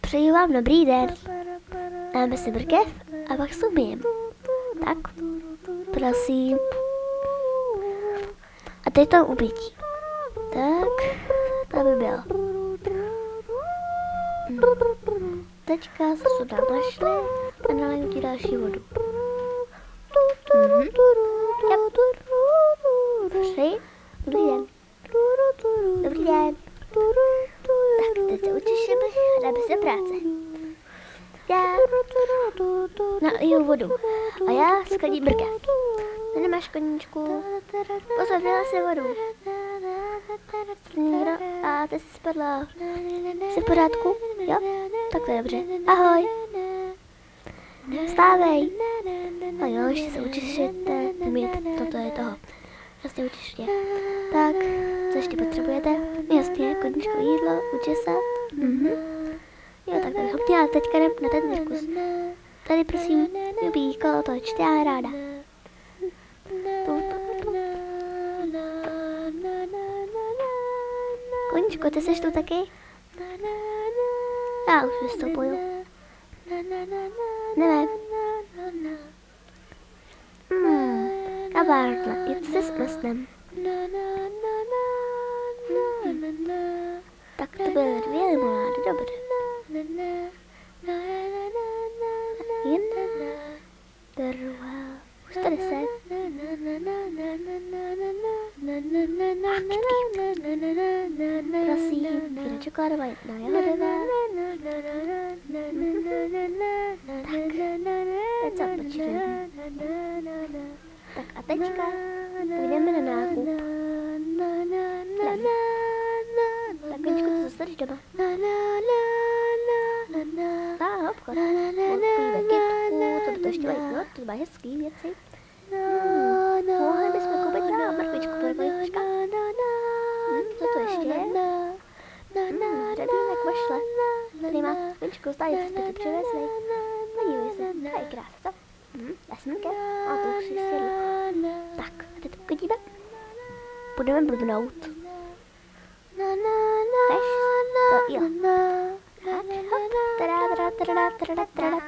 Přeji vám dobrý den. Dáme si brkev a pak se umyjem. Tak, prosím. A teď to umytí. Tak, to by bylo. Teďka se tu dám mašli a naliju ti další vodu. Přeji dobrý den. Dobrý den. Tak, teď se učišeme a dáme se práce. Já naliju vodu a já skladím brkev. Tady máš koníčku. Pozor, dala si vodu. A ty jsi spadla. Jsi v pořádku? Jo? Tak to je dobře. Ahoj. Vstávej. A jo, ještě se učišete. Umět, toto je toho. Vlastně učiště. Tak, co ještě potřebujete? Jasně, koníčko, jídlo, učesat. Jo, tak tady hopně, ale teďka jdem na ten cirkus. Tady prosím, Jubí, kolo to čte a ráda. Koníčko, ty seš tu taky? Já už vystupuju. Nevím. Kavárna, jít se s mastnem. Tak to byly 2 limonády, dobře. Jedna, druhá, už to 10. Prosím, jedna čokoládová, jedna jahodová. Tak, teď se odpočívám. Tak a teďka půjdeme na nákup. Tak, Koníčku, ty zůstaneš doma. A obchod. Koupíme kytku, co by to ještě mají, no, to má hezký věci. Mohli bychom koupit na mrkvičku, to je Koníčka. Co to ještě je? Řadínek mašle. Tady má Koníčku, stále jste ty přivezli. Podívej se, to je krása, co? Jasnýka, a to už si stěli. Tak, a teď uvidíme. Budeme blbnout. Chceš? To jo. Tak, hop, tada.